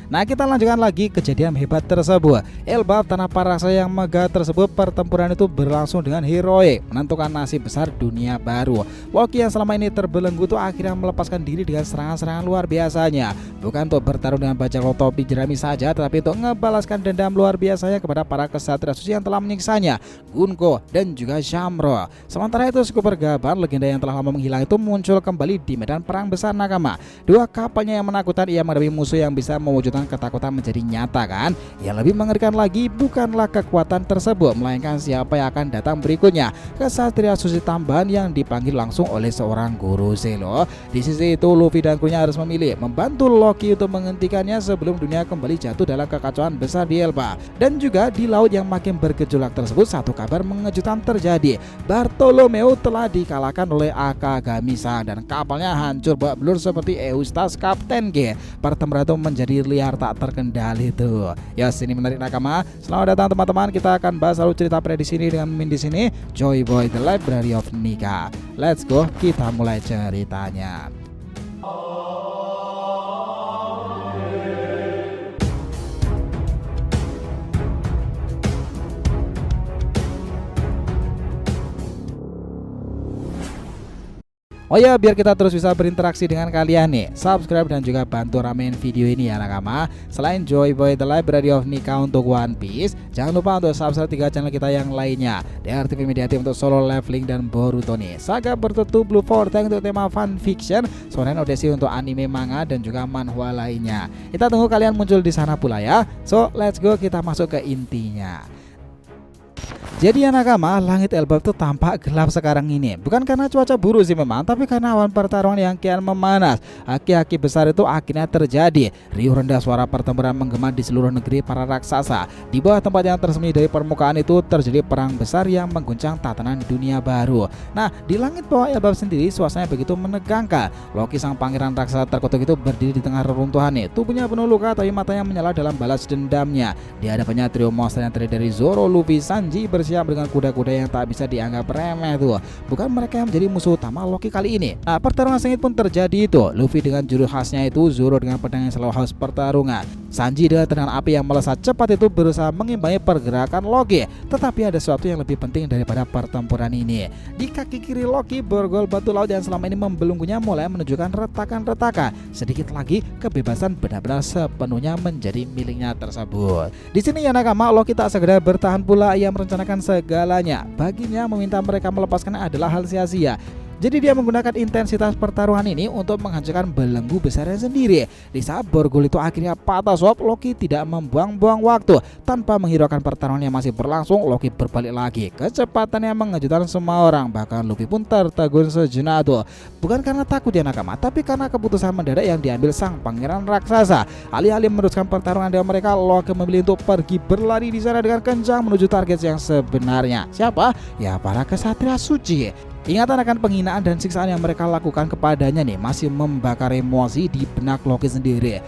Nah, kita lanjutkan lagi kejadian hebat tersebut. Elbaf tanah para raksasa yang megah tersebut, pertempuran itu berlangsung dengan heroik, menentukan nasib besar dunia baru. Loki yang selama ini terbelenggu itu akhirnya melepaskan diri dengan serangan-serangan luar biasanya. Bukan untuk bertarung dengan bajak laut topi jerami saja, tetapi untuk ngebalaskan dendam luar biasanya kepada para kesatria suci yang telah menyiksanya, Gunko dan juga Shamrock. Sementara itu Super Gaban, legenda yang telah lama menghilang itu muncul kembali di medan perang besar Nakama. Dua kapalnya yang menakutkan, ia menghadapi musuh yang bisa mewujudkan ketakutan menjadi nyata kan. Yang lebih mengerikan lagi bukanlah kekuatan tersebut, melainkan siapa yang akan datang berikutnya, kesatria suci tambahan yang dipanggil langsung oleh seorang guru Zelo. Di sisi itu Luffy dan krunya harus memilih membantu Loki untuk menghentikannya sebelum dunia kembali jatuh dalam kekacauan besar di Elbaf. Dan juga di laut yang makin bergejolak tersebut, satu kabar mengejutkan terjadi. Bartolomeo telah dikalahkan oleh Akagami-san dan kapalnya hancur bak belur seperti Eustace Kapten G. Pertempuran itu menjadi liar tak terkendali tuh. Ya, sini menarik Nakama. Selamat datang teman-teman. Kita akan bahas alur cerita pada di sini dengan Min di sini. Joy Boy The Library of Nika. Let's go, kita mulai ceritanya. Oh ya, biar kita terus bisa berinteraksi dengan kalian nih, subscribe dan juga bantu ramein video ini ya nakama. Selain Joy Boy The Library of Nika untuk One Piece, jangan lupa untuk subscribe 3 channel kita yang lainnya, DRTV Media Team untuk Solo Leveling dan Boruto nih, Saga Bertutu Blue Fortune untuk tema fan fiction, Shonen Odyssey untuk anime, manga dan juga manhwa lainnya. Kita tunggu kalian muncul di sana pula ya. So let's go, kita masuk ke intinya. Jadi ya nakama, langit Elbaf itu tampak gelap sekarang ini. Bukan karena cuaca buruk sih memang, tapi karena awan pertarungan yang kian memanas. Aki-aki besar itu akhirnya terjadi. Riuh rendah suara pertempuran menggema di seluruh negeri para raksasa. Di bawah tempat yang tersembunyi dari permukaan itu terjadi perang besar yang mengguncang tatanan dunia baru. Nah, di langit bawah Elbaf sendiri suasananya begitu menegangkan. Loki sang pangeran raksasa terkutuk itu berdiri di tengah reruntuhan nih. Tubuhnya penuh luka tapi matanya menyala dalam balas dendamnya. Di hadapannya trio monster yang terdiri dari Zoro, Luffy, Sanji bersiap dengan kuda-kuda yang tak bisa dianggap remeh tuh. Bukan mereka yang menjadi musuh utama Loki kali ini. Nah, pertarungan sengit pun terjadi itu. Luffy dengan jurus khasnya itu, Zoro dengan pedang yang selalu haus pertarungan, Sanji dengan tendangan api yang melesat cepat itu berusaha mengimbangi pergerakan Loki. Tetapi ada sesuatu yang lebih penting daripada pertempuran ini. Di kaki kiri Loki, borgol batu laut yang selama ini membelunggunya mulai menunjukkan retakan-retakan. Sedikit lagi kebebasan benar-benar sepenuhnya menjadi miliknya tersebut. Di sini ya nakama, Loki tak sekedar bertahan pula, ia merencanakan segalanya. Baginya meminta mereka melepaskannya adalah hal sia-sia. Jadi dia menggunakan intensitas pertaruhan ini untuk menghancurkan belenggu besarnya sendiri. Di saat borgol itu akhirnya patah sob, Loki tidak membuang-buang waktu. Tanpa menghiraukan pertarungan yang masih berlangsung, Loki berbalik lagi. Kecepatan yang mengejutkan semua orang, bahkan Luffy pun tertegun sejenak tuh. Bukan karena takut ya nakama, tapi karena keputusan mendadak yang diambil sang pangeran raksasa. Alih-alih meneruskan pertarungan dengan mereka, Loki memilih untuk pergi berlari di sana dengan kencang menuju target yang sebenarnya. Siapa? Ya para kesatria suci. Ingatan akan penghinaan dan siksaan yang mereka lakukan kepadanya nih masih membakar emosi di benak Loki sendiri.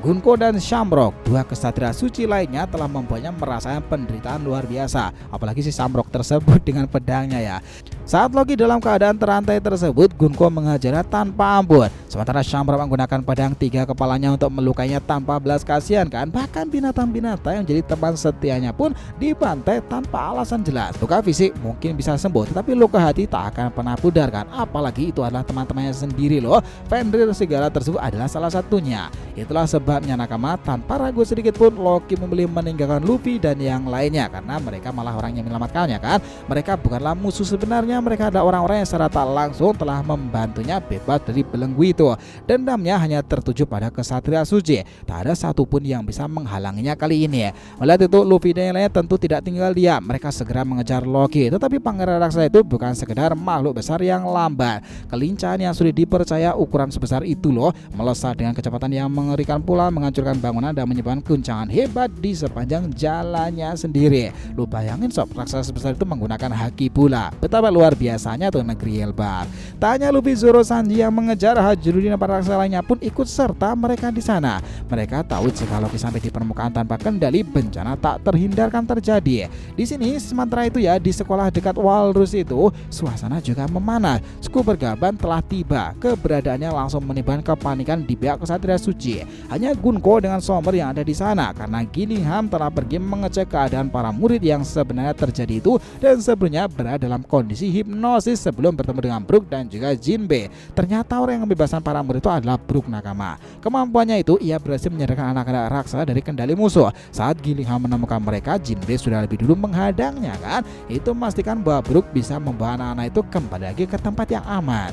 Gunko dan Shamrock, dua kesatria suci lainnya, telah membuatnya merasakan penderitaan luar biasa. Apalagi si Shamrock tersebut dengan pedangnya ya. Saat Loki dalam keadaan terantai tersebut, Gunko mengajarnya tanpa ampun. Sementara Shamrock menggunakan pedang 3 kepalanya untuk melukainya tanpa belas kasihan kan. Bahkan binatang-binatang yang jadi teman setianya pun dibantai tanpa alasan jelas. Luka fisik mungkin bisa sembuh, tetapi luka hati tak akan pernah pudar kan. Apalagi itu adalah teman-temannya sendiri loh. Fenrir segala tersebut adalah salah satunya. Itulah sebabnya nakama, tanpa ragu sedikit pun Loki memilih meninggalkan Luffy dan yang lainnya, karena mereka malah orang yang menyelamatkannya kan. Mereka bukanlah musuh sebenarnya, mereka adalah orang-orang yang secara tak langsung telah membantunya bebas dari belenggu itu. Dendamnya hanya tertuju pada kesatria suci. Tak ada satupun yang bisa menghalanginya kali ini. Melihat itu, Luffy dan yang lainnya tentu tidak tinggal diam. Mereka segera mengejar Loki. Tetapi pangeran raksasa itu bukan sekedar makhluk besar yang lambat. Kelincahan yang sulit dipercaya ukuran sebesar itu loh, melesat dengan kecepatan yang mengerikan pula, menghancurkan bangunan dan menyebabkan guncangan hebat di sepanjang jalannya sendiri. Lu bayangin sob, raksasa sebesar itu menggunakan haki pula. Betapa luar biasanya tuh negeri Elbaf. Tak hanya Luffy, Zoro, Sanji yang mengejar, Hajirudin dan para raksasa lainnya pun ikut serta mereka di sana. Mereka tahu jika Loki sampai di permukaan tanpa kendali, bencana tak terhindarkan terjadi. Di sini sementara itu ya, di sekolah dekat Walrus itu suasana juga memanas. Skuper Gaban telah tiba. Keberadaannya langsung menimbulkan kepanikan di pihak Kesatria Suci. Hanya Gunko dengan Sommer yang ada di sana karena Gillingham telah pergi mengecek keadaan para murid yang sebenarnya terjadi itu dan sebelumnya berada dalam kondisi hipnosis sebelum bertemu dengan Brook dan juga Jinbe. Ternyata orang yang membebaskan para murid itu adalah Brook nakama. Kemampuannya itu ia berhasil menyadarkan anak-anak raksasa dari kendali musuh. Saat Gillingham menemukan mereka, Jinbe sudah lebih dulu menghadangnya kan. Itu memastikan bahwa Brook bisa membawa anak-anak itu kembali lagi ke tempat yang aman.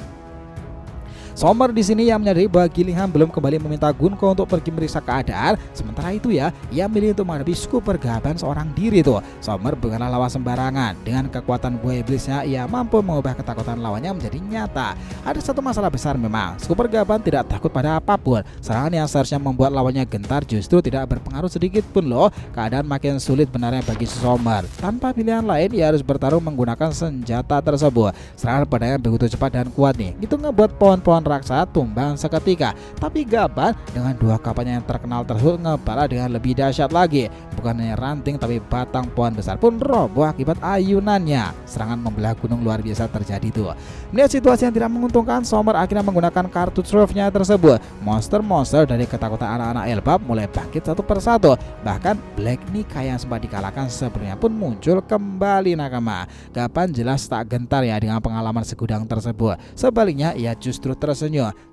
Sommer di sini yang menyadari bahwa Gillingham belum kembali meminta Gunko untuk pergi meriksa keadaan. Sementara itu ya, ia milih untuk menghadapi Skuper Gaban seorang diri tuh. Sommer bukanlah lawan sembarangan. Dengan kekuatan buah iblisnya, ia mampu mengubah ketakutan lawannya menjadi nyata. Ada satu masalah besar memang. Skuper Gaban tidak takut pada apapun. Serangan yang seharusnya membuat lawannya gentar justru tidak berpengaruh sedikit pun loh. Keadaan makin sulit benarnya bagi Sommer. Tanpa pilihan lain, ia harus bertarung menggunakan senjata tersebut. Serangan padanya begitu cepat dan kuat nih. Itu ngebuat pohon-pohon raksasa tumbang seketika. Tapi Gaban dengan dua kapalnya yang terkenal tersebut ngebala dengan lebih dahsyat lagi. Bukan hanya ranting tapi batang pohon besar pun roboh akibat ayunannya. Serangan membelah gunung luar biasa terjadi tuh. Melihat situasi yang tidak menguntungkan, Sommer akhirnya menggunakan kartu trove-nya tersebut. Monster-monster dari ketakutan anak-anak Elbaf mulai bangkit satu persatu. Bahkan Black Nika yang sempat dikalahkan sebelumnya pun muncul kembali nakama. Gaban jelas tak gentar ya dengan pengalaman segudang tersebut. Sebaliknya ia justru tersenyum.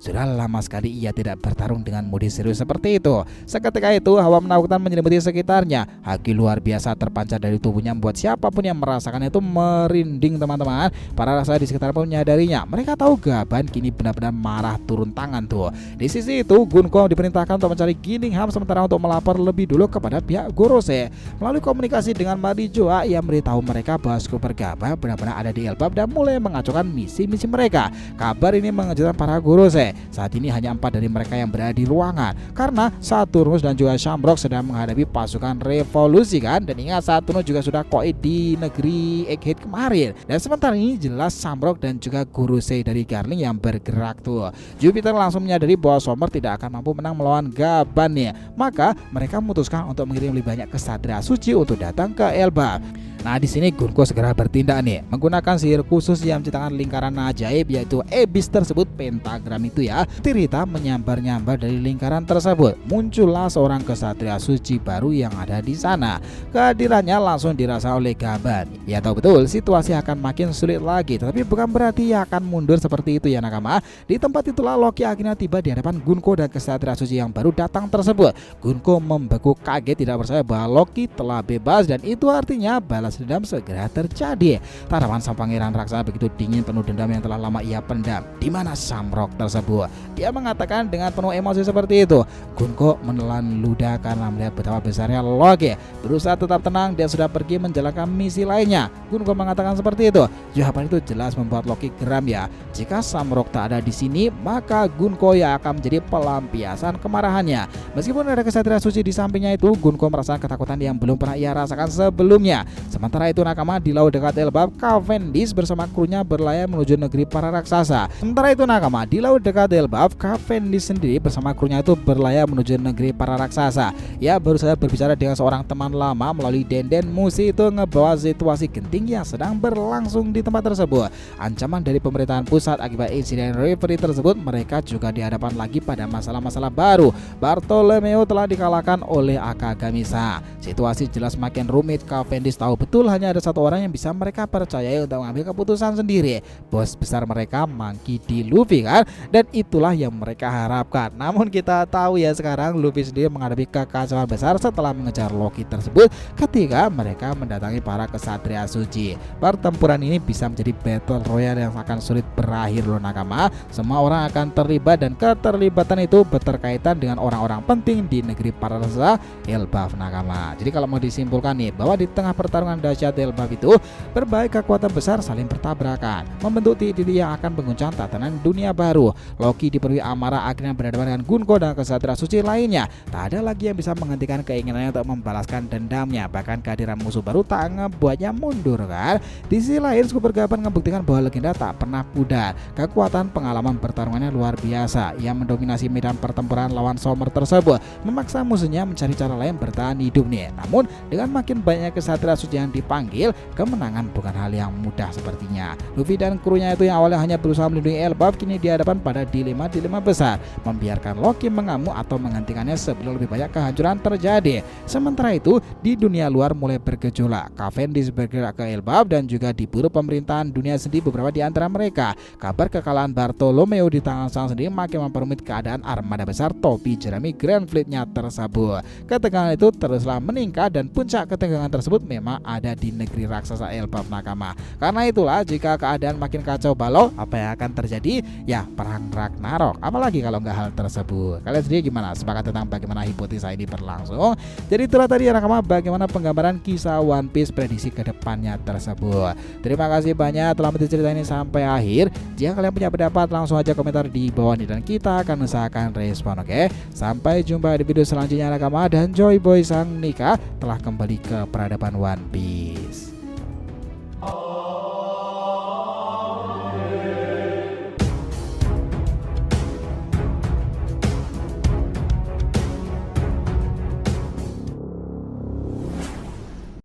Sudah lama sekali ia tidak bertarung dengan mode serius seperti itu. Seketika itu hawa menakutkan menyelimuti sekitarnya. Haki luar biasa terpancar dari tubuhnya membuat siapapun yang merasakan itu merinding teman-teman. Para raksasa di sekitar pun menyadarinya. Mereka tahu Gaban kini benar-benar marah turun tangan tuh. Di sisi itu Gunko diperintahkan untuk mencari Gillingham sementara untuk melapor lebih dulu kepada pihak Gorose. Melalui komunikasi dengan Marijoa ia memberitahu mereka bahwa Skuper Gaban benar-benar ada di Elbaf dan mulai mengacaukan misi-misi mereka. Kabar ini mengejutkan para Gorose. Saat ini hanya 4 dari mereka yang berada di ruangan karena Saturnus dan juga Shamrock sedang menghadapi pasukan revolusi kan. Dan ingat Saturnus juga sudah koid di negeri Egghead kemarin. Dan sementara ini jelas Shamrock dan juga Gorose dari Garling yang bergerak tuh. Jupiter langsung menyadari bahwa Sommer tidak akan mampu menang melawan Gaban nih. Maka mereka memutuskan untuk mengirim lebih banyak kesatria suci untuk datang ke Elbaf. Nah di sini Gunko segera bertindak nih, menggunakan sihir khusus yang menciptakan lingkaran ajaib yaitu Abyss tersebut, pentagram itu ya. Tirita menyambar-nyambar dari lingkaran tersebut. Muncullah seorang kesatria suci baru yang ada di sana. Kehadirannya langsung dirasa oleh Gaban. Ya tahu betul situasi akan makin sulit lagi, tetapi bukan berarti ia akan mundur seperti itu ya nakama. Di tempat itulah Loki akhirnya tiba di hadapan Gunko dan kesatria suci yang baru datang tersebut. Gunko membeku kaget tidak percaya bahwa Loki telah bebas dan itu artinya balas dendam segera terjadi. Tatapan sang pangeran raksasa begitu dingin penuh dendam yang telah lama ia pendam. Di mana Shamrock tersebut? Dia mengatakan dengan penuh emosi seperti itu. Gunko menelan ludah karena melihat betapa besarnya Loki. Berusaha tetap tenang, dia sudah pergi menjalankan misi lainnya. Gunko mengatakan seperti itu. Jawaban itu jelas membuat Loki geram ya. Jika Shamrock tak ada di sini, maka Gunko yang akan menjadi pelampiasan kemarahannya. Meskipun ada kesatria suci di sampingnya itu, Gunko merasakan ketakutan yang belum pernah ia rasakan sebelumnya. Sementara itu nakama di laut dekat Elbaf, Cavendish bersama krunya berlayar menuju negeri para raksasa. Sementara itu nakama di laut dekat Elbaf, Cavendish sendiri bersama krunya itu berlayar menuju negeri para raksasa. Ya baru saja berbicara dengan seorang teman lama melalui Denden Musi itu ngebawa situasi genting yang sedang berlangsung di tempat tersebut. Ancaman dari pemerintahan pusat akibat insiden referee tersebut, mereka juga dihadapan lagi pada masalah-masalah baru. Bartolomeo telah dikalahkan oleh Akagamisa. Situasi jelas makin rumit. Cavendish tahu betul hanya ada satu orang yang bisa mereka percayai untuk mengambil keputusan sendiri. Bos besar mereka Monkey D. Luffy kan. Dan itulah yang mereka harapkan. Namun kita tahu ya sekarang Luffy sendiri menghadapi kekacauan besar setelah mengejar Loki tersebut ketika mereka mendatangi para kesatria suci. Pertempuran ini bisa menjadi battle royale yang akan sulit berakhir loh nakama. Semua orang akan terlibat dan keterlibatan itu berkaitan dengan orang-orang penting di negeri para raksasa Elbaf nakama. Jadi kalau mau disimpulkan nih bahwa di tengah pertarungan dahsyat Elbaf itu berbagai kekuatan besar saling bertabrakan, membentuk titik yang akan mengguncang tatanan dunia baru. Loki dipenuhi amarah akhirnya berhadapan dengan Gunko dan kesatria suci lainnya. Tak ada lagi yang bisa menghentikan keinginannya untuk membalaskan dendamnya. Bahkan kehadiran musuh baru tak ngebuatnya mundur kan. Di sisi lain Super Gaban membuktikan bahwa legenda tak pernah pudar. Kekuatan pengalaman pertarungannya luar biasa. Ia mendominasi medan pertempuran lawan Sommer tersebut, memaksa musuhnya mencari cara lain bertahan hidup nih. Namun dengan makin banyak kesatria suci yang dipanggil, kemenangan bukan hal yang mudah sepertinya. Luffy dan krunya itu yang awalnya hanya berusaha melindungi Elbaf kini dihadapan pada dilema besar, membiarkan Loki mengamuk atau menghentikannya sebelum lebih banyak kehancuran terjadi. Sementara itu di dunia luar mulai bergejolak. Cavendish bergerak ke Elbaf dan juga diburu pemerintahan dunia sendiri beberapa di antara mereka. Kabar kekalahan Bartolomeo di tangan sang sendiri makin memperumit keadaan armada besar topi jerami Grand Fleet-nya tersebut. Ketegangan itu teruslah meningkat dan puncak ketegangan tersebut memang ada di negeri raksasa Elbaf nakama. Karena itulah jika keadaan makin kacau balau, apa yang akan terjadi? Ya perang Ragnarok. Apalagi kalau nggak hal tersebut. Kalian sendiri gimana? Sepakat tentang bagaimana hipotesa ini berlangsung? Jadi itulah tadi nakama bagaimana penggambaran kisah One Piece prediksi ke depannya tersebut. Terima kasih banyak telah menonton cerita ini sampai akhir. Jika kalian punya pendapat langsung aja komentar di bawah ini dan kita akan usahakan respon, oke? Sampai jumpa di video selanjutnya nakama, dan Joy Boy Sang Nika telah kembali ke peradaban One Piece.